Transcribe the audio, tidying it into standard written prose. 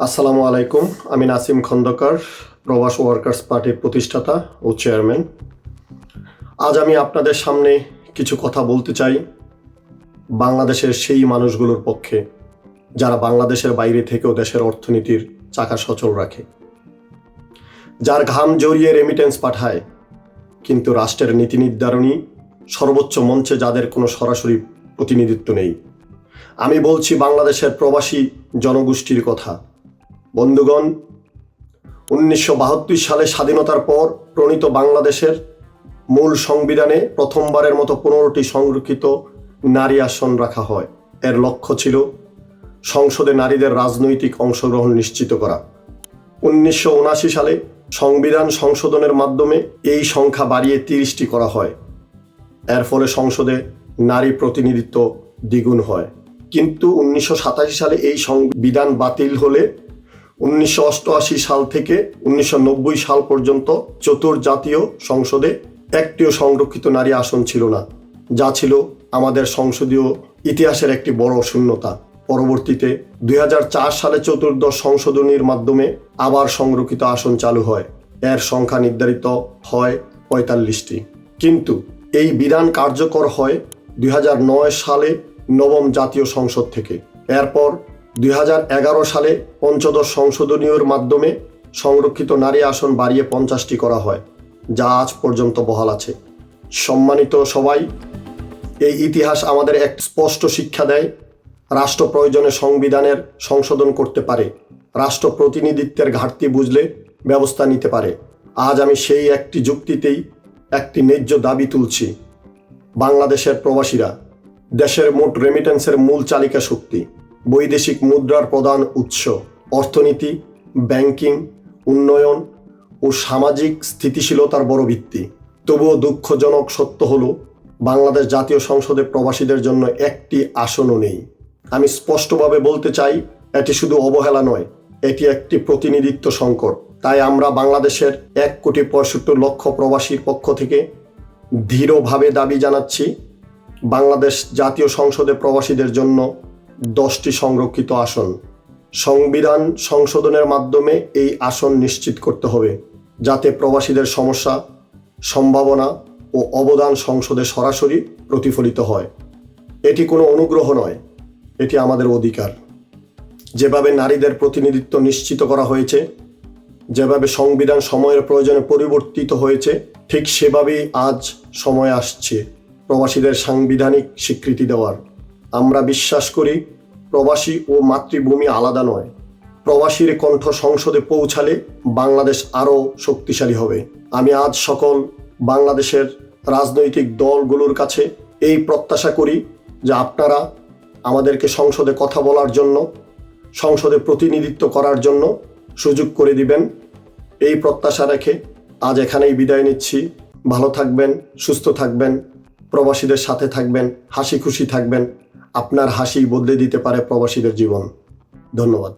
আসসালামু আলাইকুম। আমি নাসিম খন্দকার, প্রবাস ওয়ার্কার্স পার্টির প্রতিষ্ঠাতা ও চেয়ারম্যান। আজ আমি আপনাদের সামনে কিছু কথা বলতে চাই বাংলাদেশের সেই মানুষগুলোর পক্ষে যারা বাংলাদেশের বাইরে থেকেও দেশের অর্থনীতির চাকা সচল রাখে, যার ঘাম জড়িয়ে রেমিটেন্স পাঠায়, কিন্তু রাষ্ট্রের নীতি নির্ধারণী সর্বোচ্চ মঞ্চে যাদের কোনো সরাসরি প্রতিনিধিত্ব নেই। আমি বলছি বাংলাদেশের প্রবাসী জনগোষ্ঠীর কথা। বন্ধুগণ, 1972 সালে স্বাধীনতার পর প্রণীত বাংলাদেশের মূল সংবিধানে প্রথমবারের মতো 15টি সংরক্ষিত নারী আসন রাখা হয়। এর লক্ষ্য ছিল সংসদে নারীদের রাজনৈতিক অংশগ্রহণ নিশ্চিত করা। 1979 সালে সংবিধান সংশোধনের মাধ্যমে এই সংখ্যা বাড়িয়ে 30টি করা হয়। এর ফলে সংসদে নারী প্রতিনিধিত্ব দ্বিগুণ হয়। কিন্তু 1987 সালে এই সংবিধান বাতিল হলে 1988 সাল থেকে 1990 সাল পর্যন্ত চতুর্জাতীয় সংসদে একটিও সংরক্ষিত নারী আসন ছিল না, যা ছিল আমাদের সংসদীয় ইতিহাসের একটি বড় শূন্যতা। পরবর্তীতে 2004 সালে চতুর্দশ সংশোধনীর মাধ্যমে আবার সংরক্ষিত আসন চালু হয়। এর সংখ্যা নির্ধারিত হয় 45টি। কিন্তু এই বিধান কার্যকর হয় 2009 সালে নবম জাতীয় সংসদ থেকে। এরপর 2011 সালে পঞ্চদশ সংশোধনীর মাধ্যমে সংরক্ষিত নারী আসন বাড়িয়ে 50টি করা হয়, যা আজ পর্যন্ত বহাল আছে। সম্মানিত সবাই, এই ইতিহাস আমাদের এক স্পষ্ট শিক্ষা দেয়, রাষ্ট্র প্রয়োজনে সংবিধানের সংশোধন করতে পারে, রাষ্ট্র প্রতিনিধিত্বের ঘাটতি বুঝলে ব্যবস্থা নিতে পারে। আজ আমি সেই একটি যুক্তিতেই একটি ন্যায্য দাবি তুলছি। বাংলাদেশের প্রবাসীরা দেশের মোট রেমিটেন্সের মূল চালিকা শক্তি, বৈদেশিক মুদ্রার প্রধান উৎস, অর্থনীতি, ব্যাংকিং, উন্নয়ন ও সামাজিক স্থিতিশীলতার বড় ভিত্তি। তবুও দুঃখজনক সত্য হলো বাংলাদেশ জাতীয় সংসদে প্রবাসীদের জন্য একটি আসনও নেই। আমি স্পষ্টভাবে বলতে চাই, এটি শুধু অবহেলা নয়, এটি একটি প্রতিনিধিত্ব সংকট। তাই আমরা বাংলাদেশের 1,65,00,000 প্রবাসীর পক্ষ থেকে দৃঢ়ভাবে দাবি জানাচ্ছি, বাংলাদেশ জাতীয় সংসদে প্রবাসীদের জন্য 10টি সংরক্ষিত আসন। সংবিধান সংশোধনের মাধ্যমে এই আসন নিশ্চিত করতে হবে, যাতে প্রবাসীদের সমস্যা, সম্ভাবনা ও অবদান সংসদে সরাসরি প্রতিফলিত হয়। এটি কোনো অনুগ্রহ নয়, এটি আমাদের অধিকার। যেভাবে নারীদের প্রতিনিধিত্ব নিশ্চিত করা হয়েছে, যেভাবে সংবিধান সময়ের প্রয়োজনে পরিবর্তিত হয়েছে, ঠিক সেভাবেই আজ সময় আসছে প্রবাসীদের সাংবিধানিক স্বীকৃতি দেওয়ার। আমরা বিশ্বাস করি প্রবাসী ও মাতৃভূমি আলাদা নয়। প্রবাসীর কণ্ঠ সংসদে পৌঁছালে বাংলাদেশ আরও শক্তিশালী হবে। আমি আজ সকল বাংলাদেশের রাজনৈতিক দলগুলোর কাছে এই প্রত্যাশা করি যে আপনারা আমাদেরকে সংসদে কথা বলার জন্য, সংসদে প্রতিনিধিত্ব করার জন্য সুযোগ করে দিবেন। এই প্রত্যাশা রেখে আজ এখানেই বিদায় নিচ্ছি। ভালো থাকবেন, সুস্থ থাকবেন, প্রবাসীদের সাথে থাকবেন, হাসি খুশি থাকবেন। আপনার হাসি বদলে দিতে পারে প্রবাসীদের জীবন। ধন্যবাদ।